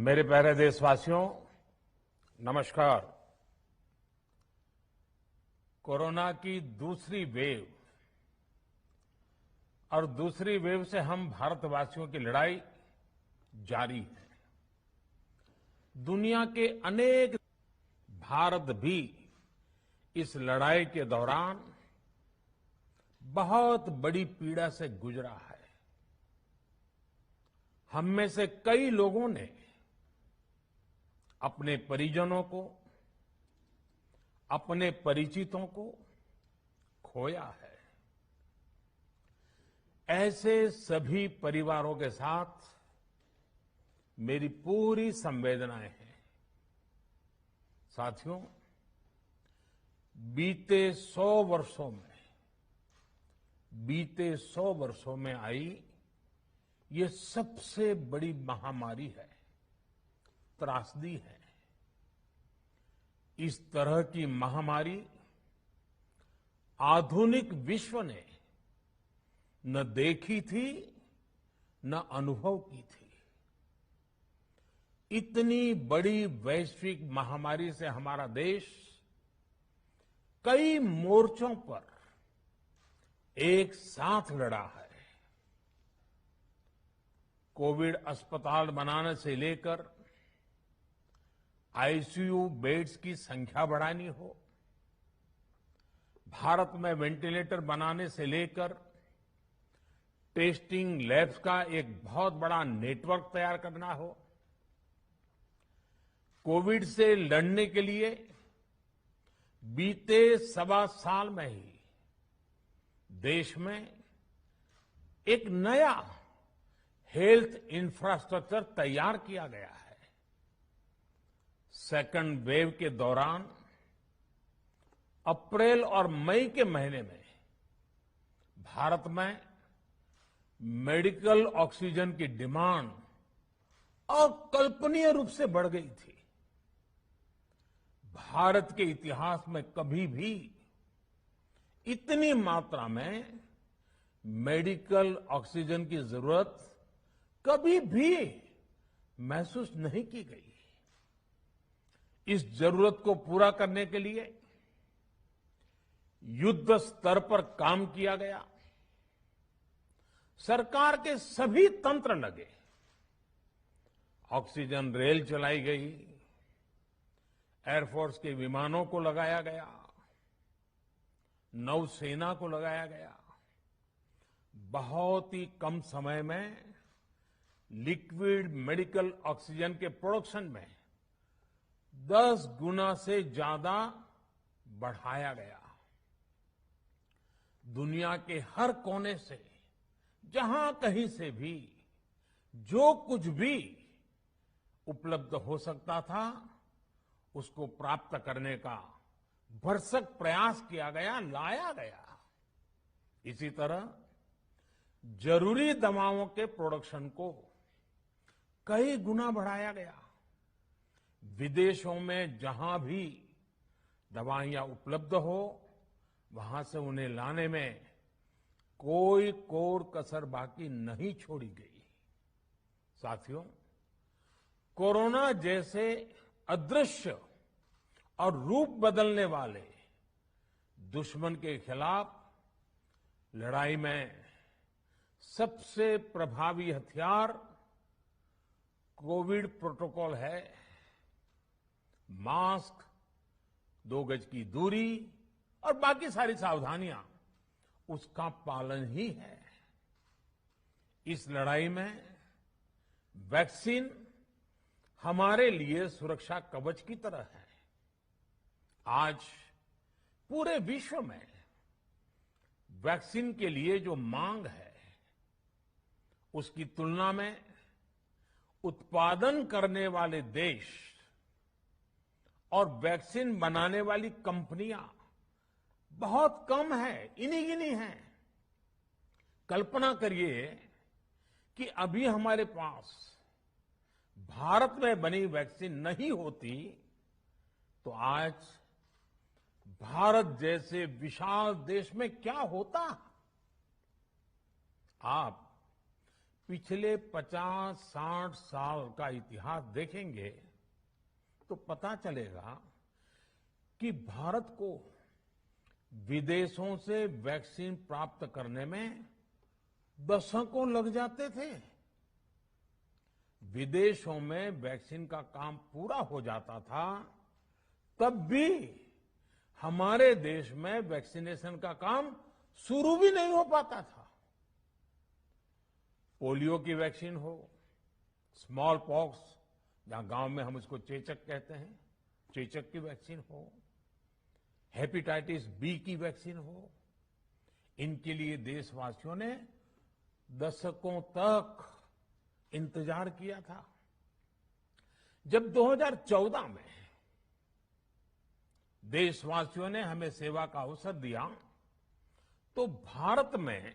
मेरे प्यारे देशवासियों, नमस्कार। कोरोना की दूसरी वेव और दूसरी वेव से हम भारतवासियों की लड़ाई जारी है। दुनिया के अनेक भारत भी इस लड़ाई के दौरान बहुत बड़ी पीड़ा से गुजरा है। हम में से कई लोगों ने अपने परिजनों को, अपने परिचितों को खोया है। ऐसे सभी परिवारों के साथ मेरी पूरी संवेदनाएं हैं। साथियों, बीते 100 वर्षों में आई ये सबसे बड़ी महामारी है, त्रासदी है। इस तरह की महामारी आधुनिक विश्व ने न देखी थी, न अनुभव की थी। इतनी बड़ी वैश्विक महामारी से हमारा देश कई मोर्चों पर एक साथ लड़ा है। कोविड अस्पताल बनाने से लेकर आईसीयू बेड्स की संख्या बढ़ानी हो, भारत में वेंटिलेटर बनाने से लेकर टेस्टिंग लैब्स का एक बहुत बड़ा नेटवर्क तैयार करना हो, कोविड से लड़ने के लिए बीते 1.25 साल में ही देश में एक नया हेल्थ इंफ्रास्ट्रक्चर तैयार किया गया है। सेकंड वेव के दौरान अप्रैल और मई के महीने में भारत में मेडिकल ऑक्सीजन की डिमांड अकल्पनीय रूप से बढ़ गई थी। भारत के इतिहास में कभी भी इतनी मात्रा में मेडिकल ऑक्सीजन की जरूरत कभी भी महसूस नहीं की गई। इस जरूरत को पूरा करने के लिए युद्ध स्तर पर काम किया गया। सरकार के सभी तंत्र लगे। ऑक्सीजन रेल चलाई गई, एयरफोर्स के विमानों को लगाया गया, नौसेना को लगाया गया। बहुत ही कम समय में लिक्विड मेडिकल ऑक्सीजन के प्रोडक्शन में 10 गुना से ज्यादा बढ़ाया गया। दुनिया के हर कोने से, जहां कहीं से भी जो कुछ भी उपलब्ध हो सकता था, उसको प्राप्त करने का भरसक प्रयास किया गया, लाया गया। इसी तरह जरूरी दवाओं के प्रोडक्शन को कई गुना बढ़ाया गया। विदेशों में जहां भी दवाइयां उपलब्ध हो, वहां से उन्हें लाने में कोई कोर कसर बाकी नहीं छोड़ी गई। साथियों, कोरोना जैसे अदृश्य और रूप बदलने वाले दुश्मन के खिलाफ लड़ाई में सबसे प्रभावी हथियार कोविड प्रोटोकॉल है। मास्क, 2 गज की दूरी और बाकी सारी सावधानियां, उसका पालन ही है। इस लड़ाई में वैक्सीन हमारे लिए सुरक्षा कवच की तरह है। आज पूरे विश्व में वैक्सीन के लिए जो मांग है, उसकी तुलना में उत्पादन करने वाले देश और वैक्सीन बनाने वाली कंपनियां बहुत कम है, इन्हीं गिनी हैं। कल्पना करिए कि अभी हमारे पास भारत में बनी वैक्सीन नहीं होती तो आज भारत जैसे विशाल देश में क्या होता। आप पिछले 50-60 साल का इतिहास देखेंगे तो पता चलेगा कि भारत को विदेशों से वैक्सीन प्राप्त करने में दशकों लग जाते थे। विदेशों में वैक्सीन का काम पूरा हो जाता था, तब भी हमारे देश में वैक्सीनेशन का काम शुरू भी नहीं हो पाता था। पोलियो की वैक्सीन हो, स्मॉल पॉक्स, जहां गांव में हम उसको चेचक कहते हैं, चेचक की वैक्सीन हो, हेपेटाइटिस बी की वैक्सीन हो, इनके लिए देशवासियों ने दशकों तक इंतजार किया था। जब 2014 में देशवासियों ने हमें सेवा का अवसर दिया, तो भारत में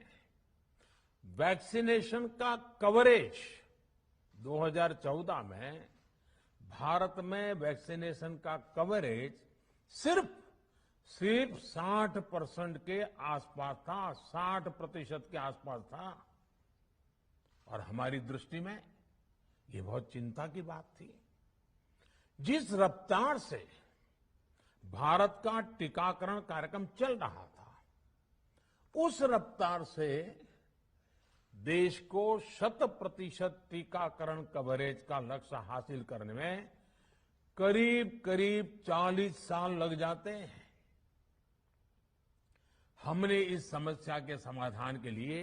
वैक्सीनेशन का कवरेज 2014 में भारत में वैक्सीनेशन का कवरेज सिर्फ 60% के आसपास था, 60% के आसपास था। और हमारी दृष्टि में ये बहुत चिंता की बात थी। जिस रफ्तार से भारत का टीकाकरण कार्यक्रम चल रहा था, उस रफ्तार से देश को 100% टीकाकरण कवरेज का लक्ष्य हासिल करने में करीब करीब 40 साल लग जाते हैं। हमने इस समस्या के समाधान के लिए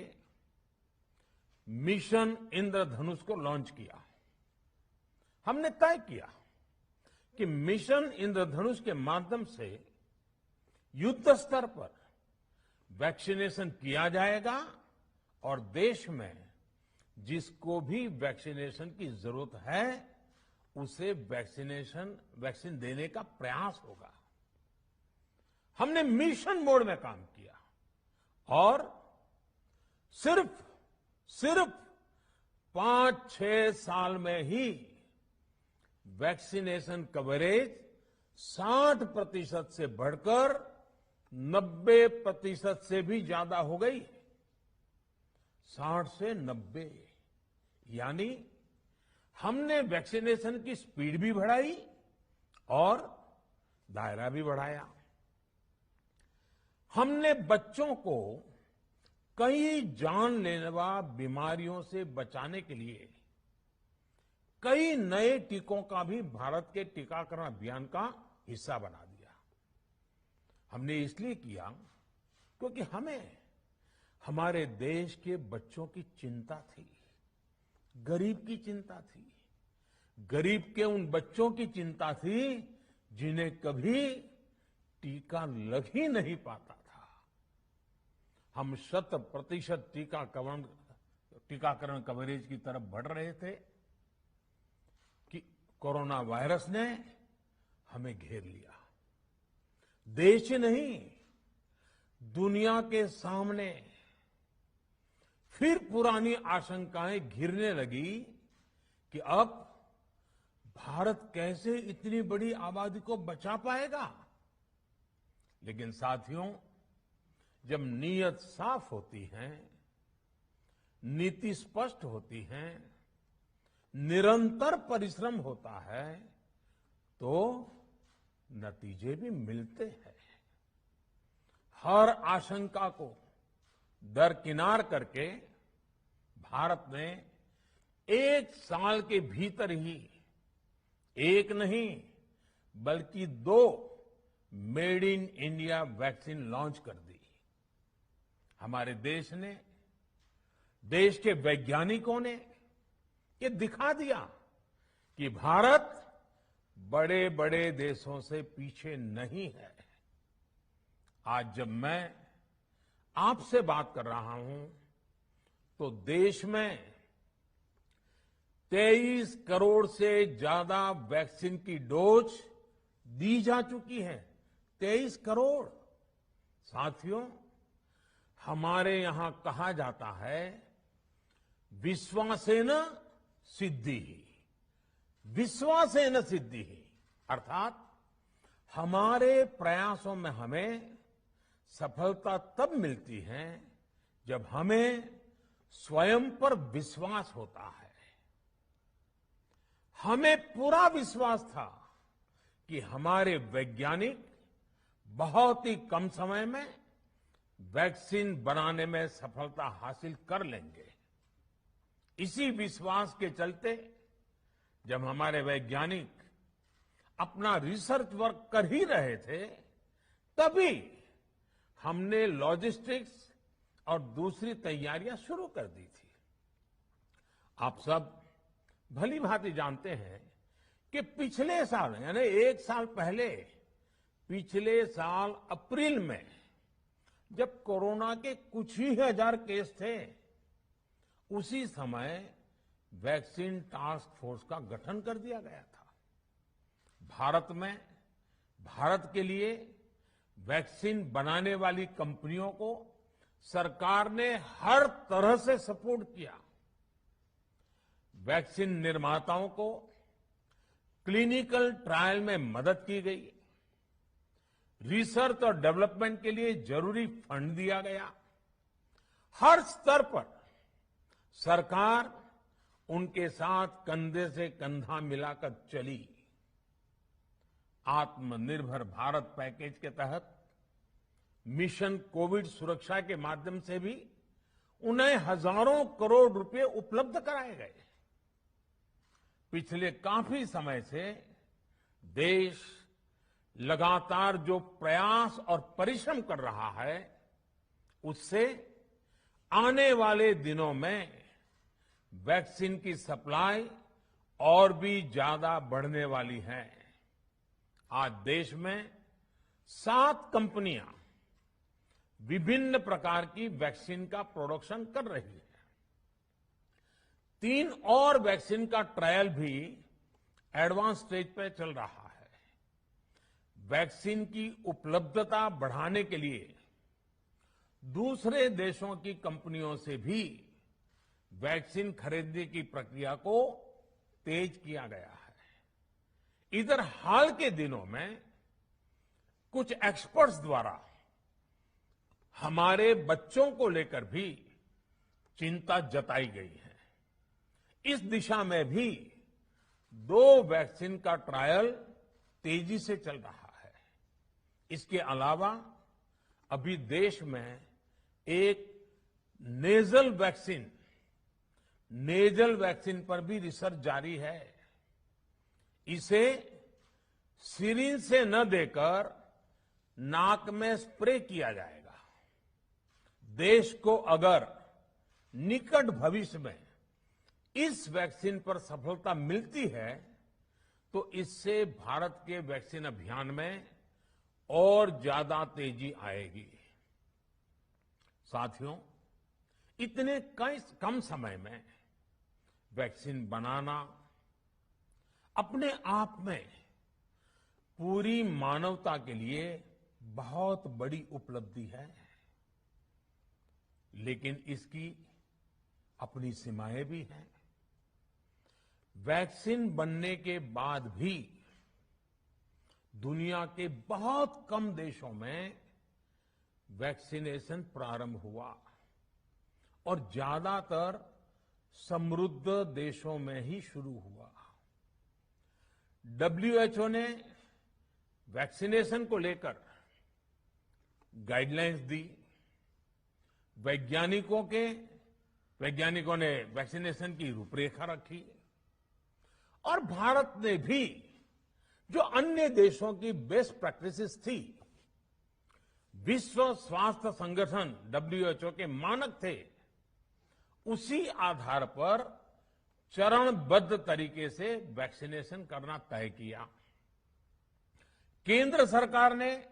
मिशन इंद्रधनुष को लॉन्च किया। हमने तय किया कि मिशन इंद्रधनुष के माध्यम से युद्ध स्तर पर वैक्सीनेशन किया जाएगा और देश में जिसको भी वैक्सीनेशन की जरूरत है उसे वैक्सीन देने का प्रयास होगा। हमने मिशन मोड में काम किया और सिर्फ 5-6 साल में ही वैक्सीनेशन कवरेज 60% से बढ़कर 90% से भी ज्यादा हो गई। 60 से 90, यानी हमने वैक्सीनेशन की स्पीड भी बढ़ाई और दायरा भी बढ़ाया। हमने बच्चों को कई जानलेवा बीमारियों से बचाने के लिए कई नए टीकों का भी भारत के टीकाकरण अभियान का हिस्सा बना दिया। हमने इसलिए किया क्योंकि हमें हमारे देश के बच्चों की चिंता थी, गरीब की चिंता थी, गरीब के उन बच्चों की चिंता थी जिन्हें कभी टीका लग ही नहीं पाता था। हम 100% टीकाकरण कवरेज की तरफ बढ़ रहे थे कि कोरोना वायरस ने हमें घेर लिया। देश ही नहीं, दुनिया के सामने फिर पुरानी आशंकाएं घिरने लगी कि अब भारत कैसे इतनी बड़ी आबादी को बचा पाएगा। लेकिन साथियों, जब नीयत साफ होती है, नीति स्पष्ट होती है, निरंतर परिश्रम होता है, तो नतीजे भी मिलते हैं। हर आशंका को दरकिनार करके भारत ने 1 साल के भीतर ही एक नहीं बल्कि 2 made in India vaccine launch कर दी। हमारे देश ने, देश के वैज्ञानिकों ने ये दिखा दिया कि भारत बड़े बड़े देशों से पीछे नहीं है। आज जब मैं आपसे बात कर रहा हूं तो देश में 23 करोड़ से ज्यादा वैक्सीन की डोज दी जा चुकी है। 23 करोड़। साथियों, हमारे यहां कहा जाता है, विश्वासेन सिद्धिः, विश्वासेन सिद्धिः, अर्थात हमारे प्रयासों में हमें सफलता तब मिलती है जब हमें स्वयं पर विश्वास होता है। हमें पूरा विश्वास था कि हमारे वैज्ञानिक बहुत ही कम समय में वैक्सीन बनाने में सफलता हासिल कर लेंगे। इसी विश्वास के चलते जब हमारे वैज्ञानिक अपना रिसर्च वर्क कर ही रहे थे, तभी हमने लॉजिस्टिक्स और दूसरी तैयारियां शुरू कर दी थी। आप सब भली भांति जानते हैं कि पिछले साल यानी एक साल पहले, पिछले साल अप्रैल में जब कोरोना के कुछ ही हजार केस थे, उसी समय वैक्सीन टास्क फोर्स का गठन कर दिया गया था। भारत के लिए वैक्सीन बनाने वाली कंपनियों को सरकार ने हर तरह से सपोर्ट किया। वैक्सीन निर्माताओं को क्लिनिकल ट्रायल में मदद की गई, रिसर्च और डेवलपमेंट के लिए जरूरी फंड दिया गया। हर स्तर पर सरकार उनके साथ कंधे से कंधा मिलाकर चली। आत्मनिर्भर भारत पैकेज के तहत मिशन कोविड सुरक्षा के माध्यम से भी उन्हें हजारों करोड़ रुपए उपलब्ध कराए गए। पिछले काफी समय से देश लगातार जो प्रयास और परिश्रम कर रहा है, उससे आने वाले दिनों में वैक्सीन की सप्लाई और भी ज्यादा बढ़ने वाली है। आज देश में 7 कंपनियां विभिन्न प्रकार की वैक्सीन का प्रोडक्शन कर रही है। 3 और वैक्सीन का ट्रायल भी एडवांस स्टेज पे चल रहा है। वैक्सीन की उपलब्धता बढ़ाने के लिए दूसरे देशों की कंपनियों से भी वैक्सीन खरीदने की प्रक्रिया को तेज किया गया है। इधर हाल के दिनों में कुछ एक्सपर्ट्स द्वारा हमारे बच्चों को लेकर भी चिंता जताई गई है। इस दिशा में भी 2 वैक्सीन का ट्रायल तेजी से चल रहा है। इसके अलावा अभी देश में एक नेजल वैक्सीन पर भी रिसर्च जारी है। इसे सिरिंज से न देकर नाक में स्प्रे किया जाएगा। देश को अगर निकट भविष्य में इस वैक्सीन पर सफलता मिलती है, तो इससे भारत के वैक्सीन अभियान में और ज्यादा तेजी आएगी। साथियों, इतने कम समय में वैक्सीन बनाना अपने आप में पूरी मानवता के लिए बहुत बड़ी उपलब्धि है, लेकिन इसकी अपनी सीमाएं भी हैं। वैक्सीन बनने के बाद भी दुनिया के बहुत कम देशों में वैक्सीनेशन प्रारंभ हुआ और ज्यादातर समृद्ध देशों में ही शुरू हुआ। WHO ने वैक्सीनेशन को लेकर गाइडलाइंस दी। वैज्ञानिकों ने वैक्सीनेशन की रूपरेखा रखी और भारत ने भी जो अन्य देशों की बेस्ट प्रैक्टिसेस थी, विश्व स्वास्थ्य संगठन WHO के मानक थे, उसी आधार पर चरणबद्ध तरीके से वैक्सीनेशन करना तय किया। केंद्र सरकार ने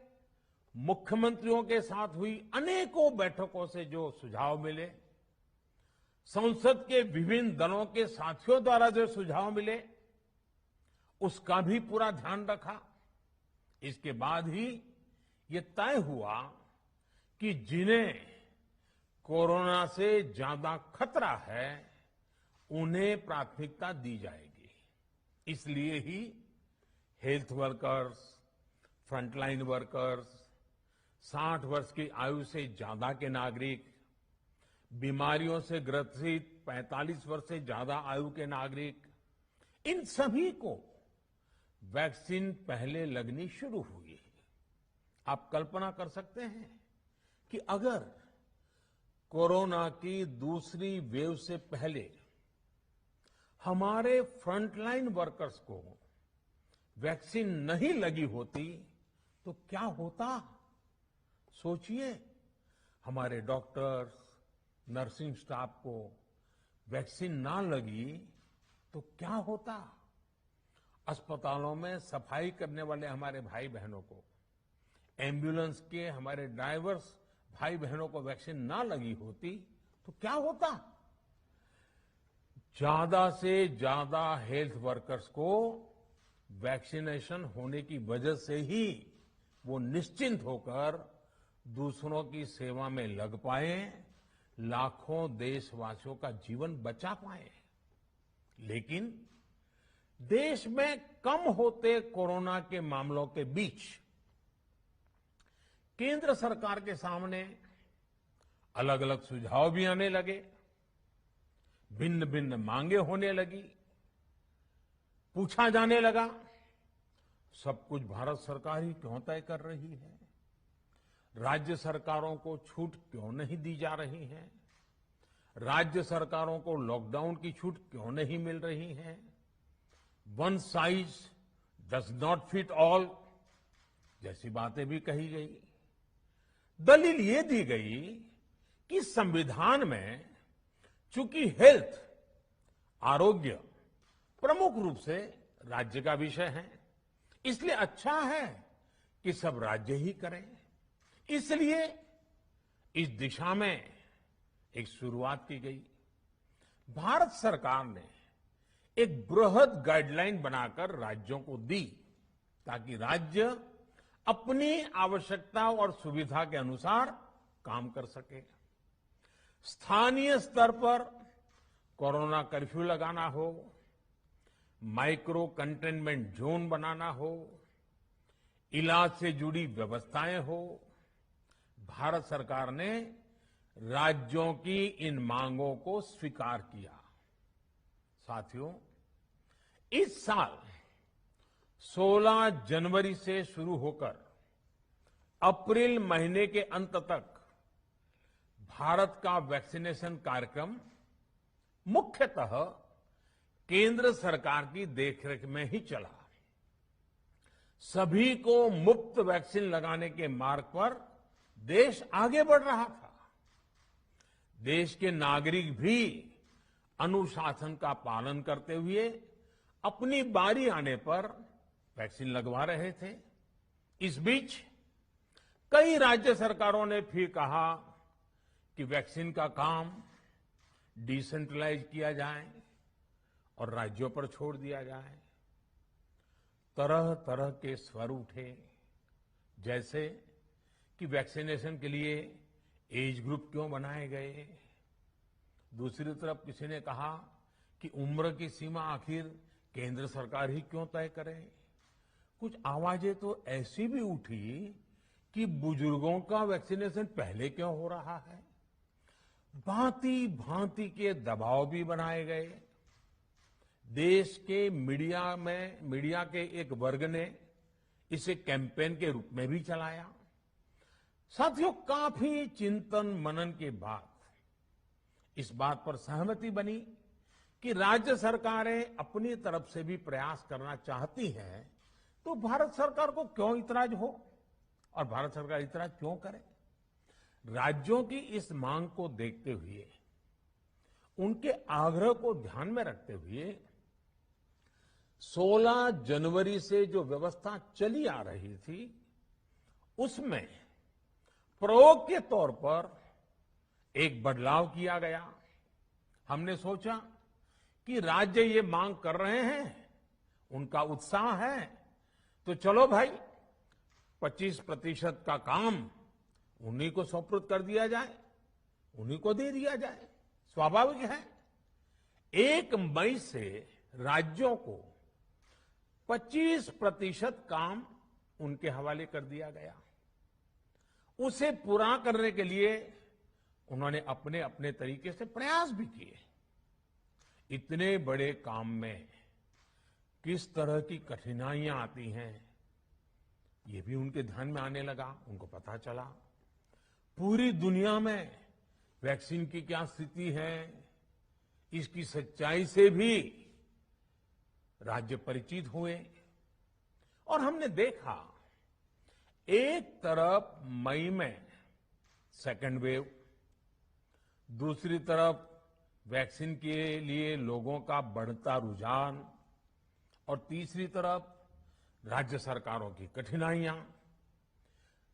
मुख्यमंत्रियों के साथ हुई अनेकों बैठकों से जो सुझाव मिले, संसद के विभिन्न दलों के साथियों द्वारा जो सुझाव मिले, उसका भी पूरा ध्यान रखा। इसके बाद ही ये तय हुआ कि जिन्हें कोरोना से ज्यादा खतरा है, उन्हें प्राथमिकता दी जाएगी। इसलिए ही हेल्थ वर्कर्स, फ्रंटलाइन वर्कर्स, 60 वर्ष की आयु से ज्यादा के नागरिक, बीमारियों से ग्रसित 45 वर्ष से ज्यादा आयु के नागरिक, इन सभी को वैक्सीन पहले लगनी शुरू हुई है। आप कल्पना कर सकते हैं कि अगर कोरोना की दूसरी वेव से पहले हमारे फ्रंटलाइन वर्कर्स को वैक्सीन नहीं लगी होती तो क्या होता? सोचिए, हमारे डॉक्टर्स, नर्सिंग स्टाफ को वैक्सीन ना लगी तो क्या होता? अस्पतालों में सफाई करने वाले हमारे भाई बहनों को, एम्बुलेंस के हमारे ड्राइवर्स भाई बहनों को वैक्सीन ना लगी होती तो क्या होता? ज्यादा से ज्यादा हेल्थ वर्कर्स को वैक्सीनेशन होने की वजह से ही वो निश्चिंत होकर दूसरों की सेवा में लग पाए, लाखों देशवासियों का जीवन बचा पाए। लेकिन देश में कम होते कोरोना के मामलों के बीच केंद्र सरकार के सामने अलग अलग सुझाव भी आने लगे, भिन्न भिन्न मांगे होने लगी, पूछा जाने लगा, सब कुछ भारत सरकार ही क्यों तय कर रही है? राज्य सरकारों को छूट क्यों नहीं दी जा रही है? राज्य सरकारों को लॉकडाउन की छूट क्यों नहीं मिल रही है? One size does not fit all जैसी बातें भी कही गई। दलील ये दी गई कि संविधान में चूंकि हेल्थ, आरोग्य प्रमुख रूप से राज्य का विषय है, इसलिए अच्छा है कि सब राज्य ही करें। इसलिए इस दिशा में एक शुरुआत की गई। भारत सरकार ने एक बृहद गाइडलाइन बनाकर राज्यों को दी ताकि राज्य अपनी आवश्यकता और सुविधा के अनुसार काम कर सके। स्थानीय स्तर पर कोरोना कर्फ्यू लगाना हो, माइक्रो कंटेनमेंट जोन बनाना हो, इलाज से जुड़ी व्यवस्थाएं हो, भारत सरकार ने राज्यों की इन मांगों को स्वीकार किया। साथियों, इस साल 16 जनवरी से शुरू होकर अप्रैल महीने के अंत तक भारत का वैक्सीनेशन कार्यक्रम मुख्यतः केंद्र सरकार की देखरेख में ही चला। सभी को मुफ्त वैक्सीन लगाने के मार्ग पर देश आगे बढ़ रहा था। देश के नागरिक भी अनुशासन का पालन करते हुए अपनी बारी आने पर वैक्सीन लगवा रहे थे। इस बीच कई राज्य सरकारों ने फिर कहा कि वैक्सीन का काम डिसेंट्रलाइज किया जाए और राज्यों पर छोड़ दिया जाए। तरह तरह के स्वर उठे, जैसे कि वैक्सीनेशन के लिए एज ग्रुप क्यों बनाए गए। दूसरी तरफ किसी ने कहा कि उम्र की सीमा आखिर केंद्र सरकार ही क्यों तय करे। कुछ आवाजें तो ऐसी भी उठी कि बुजुर्गों का वैक्सीनेशन पहले क्यों हो रहा है। भांति भांति के दबाव भी बनाए गए। देश के मीडिया के एक वर्ग ने इसे कैंपेन के रूप में भी चलाया। साथियों, काफी चिंतन मनन के बाद इस बात पर सहमति बनी कि राज्य सरकारें अपनी तरफ से भी प्रयास करना चाहती हैं, तो भारत सरकार को क्यों इतराज हो और भारत सरकार इतराज क्यों करे। राज्यों की इस मांग को देखते हुए, उनके आग्रह को ध्यान में रखते हुए 16 जनवरी से जो व्यवस्था चली आ रही थी, उसमें प्रयोग के तौर पर एक बदलाव किया गया। हमने सोचा कि राज्य ये मांग कर रहे हैं, उनका उत्साह है, तो चलो भाई 25% का काम उन्हीं को सुपुर्द कर दिया जाए, उन्हीं को दे दिया जाए। स्वाभाविक है 1 मई से राज्यों को 25% काम उनके हवाले कर दिया गया। उसे पूरा करने के लिए उन्होंने अपने अपने तरीके से प्रयास भी किए। इतने बड़े काम में किस तरह की कठिनाइयां आती हैं, ये भी उनके ध्यान में आने लगा। उनको पता चला पूरी दुनिया में वैक्सीन की क्या स्थिति है, इसकी सच्चाई से भी राज्य परिचित हुए। और हमने देखा, एक तरफ मई में सेकेंड वेव, दूसरी तरफ वैक्सीन के लिए लोगों का बढ़ता रुझान, और तीसरी तरफ राज्य सरकारों की कठिनाइयां।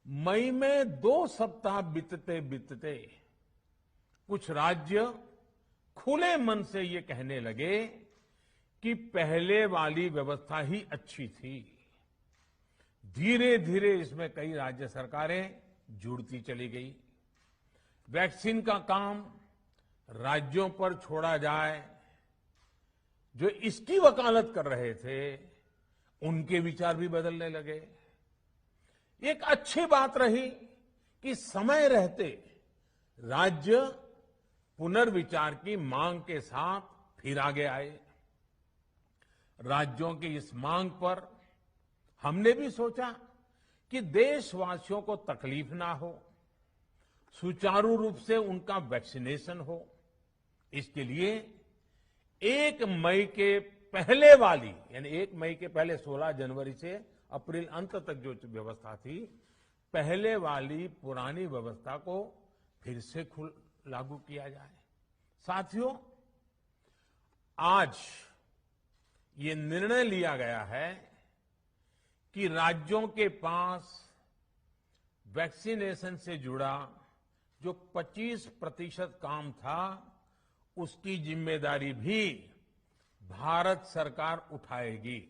मई में 2 सप्ताह बीतते बीतते कुछ राज्य खुले मन से ये कहने लगे कि पहले वाली व्यवस्था ही अच्छी थी। धीरे धीरे इसमें कई राज्य सरकारें जुड़ती चली गई। वैक्सीन का काम राज्यों पर छोड़ा जाए, जो इसकी वकालत कर रहे थे उनके विचार भी बदलने लगे। एक अच्छी बात रही कि समय रहते राज्य पुनर्विचार की मांग के साथ फिर आगे आए। राज्यों की इस मांग पर हमने भी सोचा कि देशवासियों को तकलीफ ना हो, सुचारू रूप से उनका वैक्सीनेशन हो। इसके लिए 1 मई के पहले वाली, यानी 1 मई के पहले 16 जनवरी से अप्रैल अंत तक जो व्यवस्था थी, पहले वाली पुरानी व्यवस्था को फिर से लागू किया जाए। साथियों, आज ये निर्णय लिया गया है कि राज्यों के पास वैक्सीनेशन से जुड़ा जो 25% काम था, उसकी जिम्मेदारी भी भारत सरकार उठाएगी।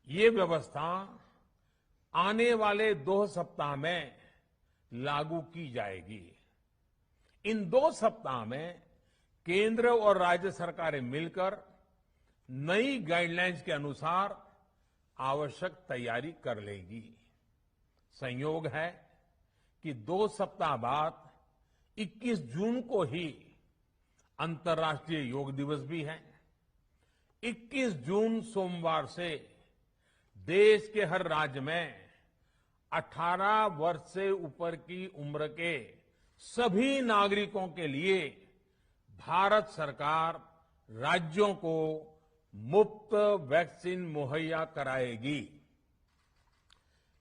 ये व्यवस्था आने वाले 2 सप्ताह में लागू की जाएगी। इन 2 सप्ताह में केंद्र और राज्य सरकारें मिलकर नई गाइडलाइंस के अनुसार आवश्यक तैयारी कर लेंगी। संयोग है कि 2 सप्ताह बाद 21 जून को ही अंतर्राष्ट्रीय योग दिवस भी है। 21 जून सोमवार से देश के हर राज्य में 18 वर्ष से ऊपर की उम्र के सभी नागरिकों के लिए भारत सरकार राज्यों को मुफ्त वैक्सीन मुहैया कराएगी।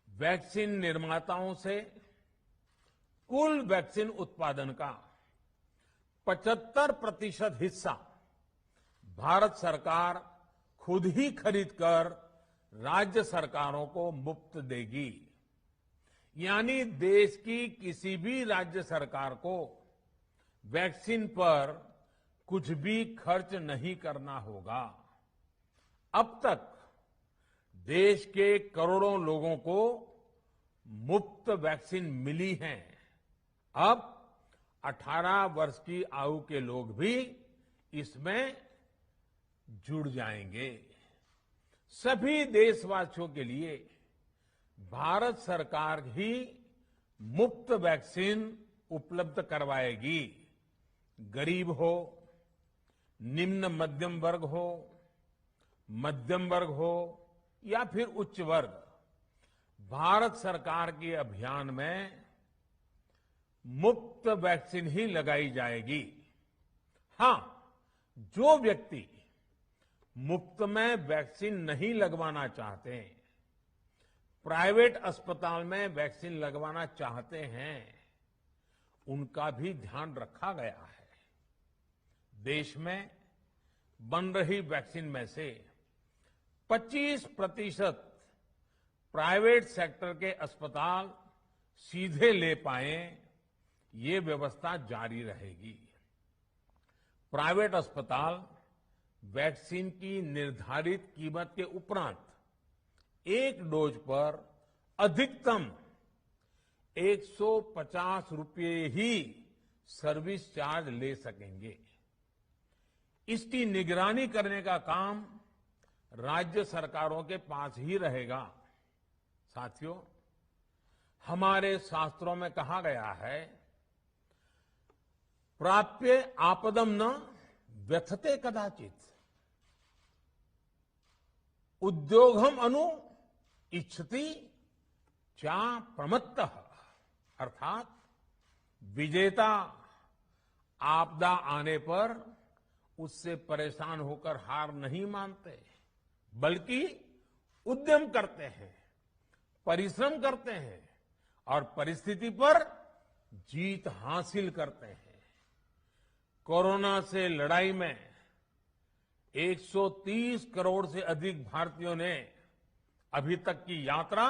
वैक्सीन निर्माताओं से कुल वैक्सीन उत्पादन का 75% हिस्सा भारत सरकार खुद ही खरीदकर राज्य सरकारों को मुफ्त देगी। यानी देश की किसी भी राज्य सरकार को वैक्सीन पर कुछ भी खर्च नहीं करना होगा। अब तक देश के करोड़ों लोगों को मुफ्त वैक्सीन मिली है। अब 18 वर्ष की आयु के लोग भी इसमें जुड़ जाएंगे। सभी देशवासियों के लिए भारत सरकार ही मुफ्त वैक्सीन उपलब्ध करवाएगी। गरीब हो, निम्न मध्यम वर्ग हो, मध्यम वर्ग हो या फिर उच्च वर्ग, भारत सरकार के अभियान में मुफ्त वैक्सीन ही लगाई जाएगी। हां, जो व्यक्ति मुफ्त में वैक्सीन नहीं लगवाना चाहते, प्राइवेट अस्पताल में वैक्सीन लगवाना चाहते हैं, उनका भी ध्यान रखा गया है। देश में बन रही वैक्सीन में से 25% प्राइवेट सेक्टर के अस्पताल सीधे ले पाए, ये व्यवस्था जारी रहेगी। प्राइवेट अस्पताल वैक्सीन की निर्धारित कीमत के उपरांत एक डोज पर अधिकतम 150 रुपये ही सर्विस चार्ज ले सकेंगे। इसकी निगरानी करने का काम राज्य सरकारों के पास ही रहेगा। साथियों, हमारे शास्त्रों में कहा गया है प्राप्य आपदम न व्यथते कदाचित उद्योगम अनु इच्छति चा प्रमत्तः। अर्थात विजेता आपदा आने पर उससे परेशान होकर हार नहीं मानते, बल्कि उद्यम करते हैं, परिश्रम करते हैं और परिस्थिति पर जीत हासिल करते हैं। कोरोना से लड़ाई में 130 करोड़ से अधिक भारतीयों ने अभी तक की यात्रा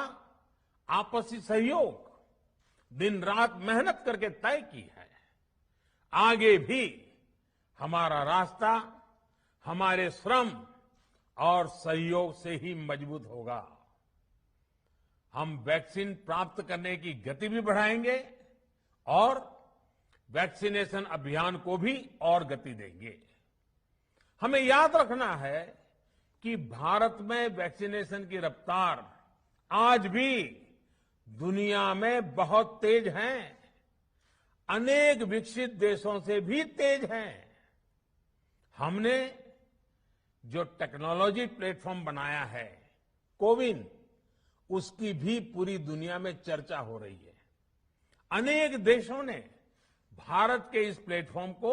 आपसी सहयोग, दिन रात मेहनत करके तय की है। आगे भी हमारा रास्ता हमारे श्रम और सहयोग से ही मजबूत होगा। हम वैक्सीन प्राप्त करने की गति भी बढ़ाएंगे और वैक्सीनेशन अभियान को भी और गति देंगे। हमें याद रखना है कि भारत में वैक्सीनेशन की रफ्तार आज भी दुनिया में बहुत तेज है, अनेक विकसित देशों से भी तेज है। हमने जो टेक्नोलॉजी प्लेटफॉर्म बनाया है कोविन, उसकी भी पूरी दुनिया में चर्चा हो रही है। अनेक देशों ने भारत के इस प्लेटफॉर्म को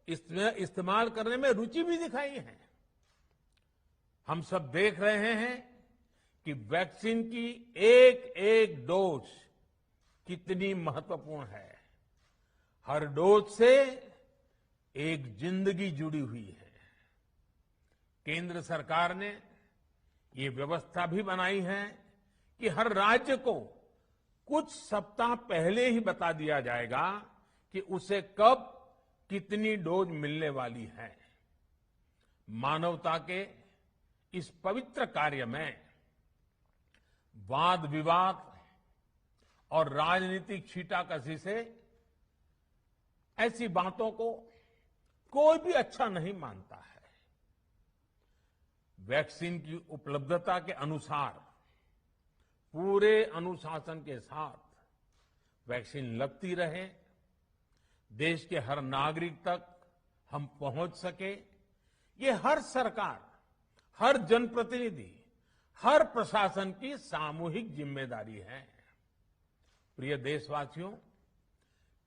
इस्तेमाल करने में रुचि भी दिखाई है। हम सब देख रहे हैं कि वैक्सीन की एक एक डोज कितनी महत्वपूर्ण है। हर डोज से एक जिंदगी जुड़ी हुई है। केंद्र सरकार ने ये व्यवस्था भी बनाई है कि हर राज्य को कुछ सप्ताह पहले ही बता दिया जाएगा कि उसे कब कितनी डोज मिलने वाली है। मानवता के इस पवित्र कार्य में वाद विवाद और राजनीतिक छींटाकशी से ऐसी बातों को कोई भी अच्छा नहीं मानता है। वैक्सीन की उपलब्धता के अनुसार पूरे अनुशासन के साथ वैक्सीन लगती रहे, देश के हर नागरिक तक हम पहुंच सके, ये हर सरकार, हर जनप्रतिनिधि, हर प्रशासन की सामूहिक जिम्मेदारी है। प्रिय देशवासियों,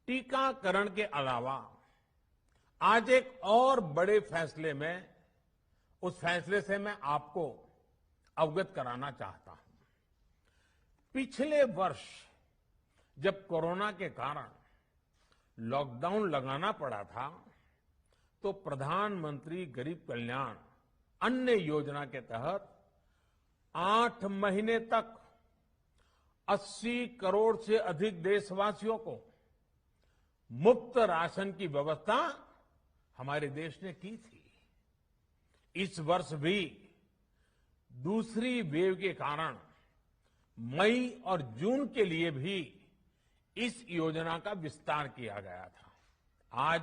टीकाकरण के अलावा आज एक और बड़े फैसले में, उस फैसले से मैं आपको अवगत कराना चाहता हूं। पिछले वर्ष जब कोरोना के कारण लॉकडाउन लगाना पड़ा था, तो प्रधानमंत्री गरीब कल्याण अन्न योजना के तहत 8 महीने तक 80 करोड़ से अधिक देशवासियों को मुफ्त राशन की व्यवस्था हमारे देश ने की थी। इस वर्ष भी दूसरी वेव के कारण मई और जून के लिए भी इस योजना का विस्तार किया गया था। आज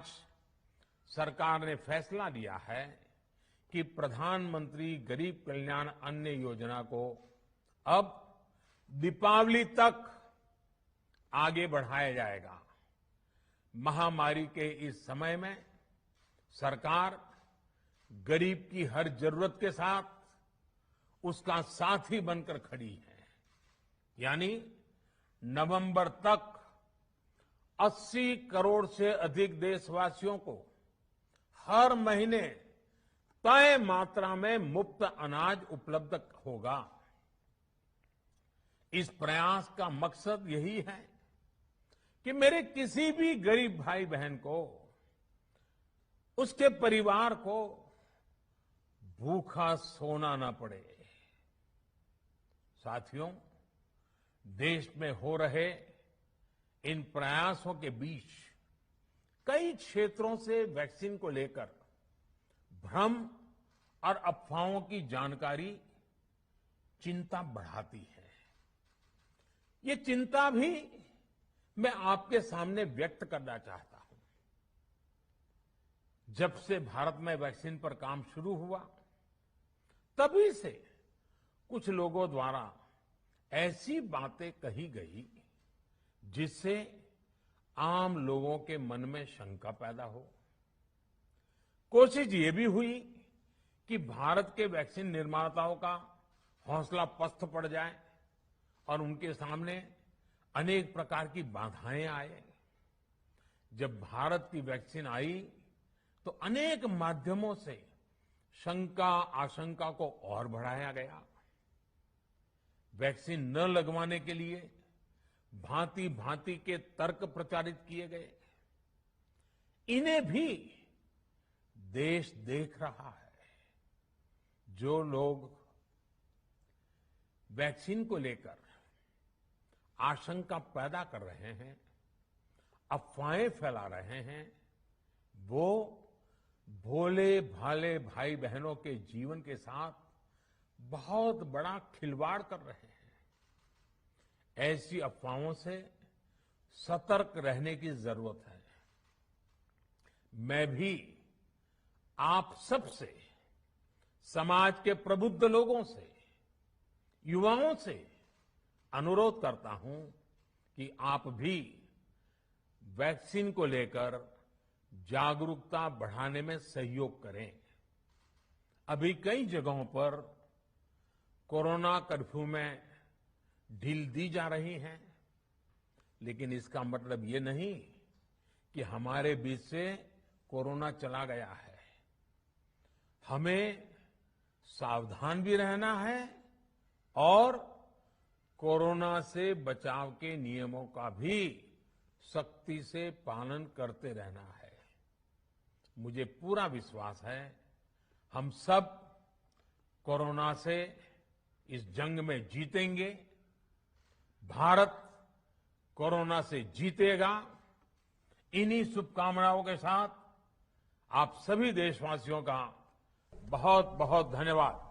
सरकार ने फैसला लिया है कि प्रधानमंत्री गरीब कल्याण अन्न योजना को अब दीपावली तक आगे बढ़ाया जाएगा। महामारी के इस समय में सरकार गरीब की हर जरूरत के साथ उसका साथी बनकर खड़ी है। यानी नवंबर तक 80 करोड़ से अधिक देशवासियों को हर महीने तय मात्रा में मुफ्त अनाज उपलब्ध होगा। इस प्रयास का मकसद यही है कि मेरे किसी भी गरीब भाई बहन को, उसके परिवार को भूखा सोना ना पड़े। साथियों, देश में हो रहे इन प्रयासों के बीच कई क्षेत्रों से वैक्सीन को लेकर भ्रम और अफवाहों की जानकारी चिंता बढ़ाती है। ये चिंता भी मैं आपके सामने व्यक्त करना चाहता हूं। जब से भारत में वैक्सीन पर काम शुरू हुआ, तभी से कुछ लोगों द्वारा ऐसी बातें कही गई जिससे आम लोगों के मन में शंका पैदा हो। कोशिश ये भी हुई कि भारत के वैक्सीन निर्माताओं का हौसला पस्त पड़ जाए और उनके सामने अनेक प्रकार की बाधाएं आए। जब भारत की वैक्सीन आई तो अनेक माध्यमों से शंका आशंका को और बढ़ाया गया। वैक्सीन न लगवाने के लिए भांति भांति के तर्क प्रचारित किए गए। इन्हें भी देश देख रहा है। जो लोग वैक्सीन को लेकर आशंका पैदा कर रहे हैं, अफवाहें फैला रहे हैं, वो भोले भाले भाई बहनों के जीवन के साथ बहुत बड़ा खिलवाड़ कर रहे हैं। ऐसी अफवाहों से सतर्क रहने की जरूरत है। मैं भी आप सबसे, समाज के प्रबुद्ध लोगों से, युवाओं से अनुरोध करता हूं कि आप भी वैक्सीन को लेकर जागरूकता बढ़ाने में सहयोग करें। अभी कई जगहों पर कोरोना कर्फ्यू में ढील दी जा रही है, लेकिन इसका मतलब ये नहीं कि हमारे बीच से कोरोना चला गया है। हमें सावधान भी रहना है और कोरोना से बचाव के नियमों का भी सख्ती से पालन करते रहना है। मुझे पूरा विश्वास है हम सब कोरोना से इस जंग में जीतेंगे। भारत कोरोना से जीतेगा। इन्हीं शुभकामनाओं के साथ आप सभी देशवासियों का बहुत बहुत धन्यवाद।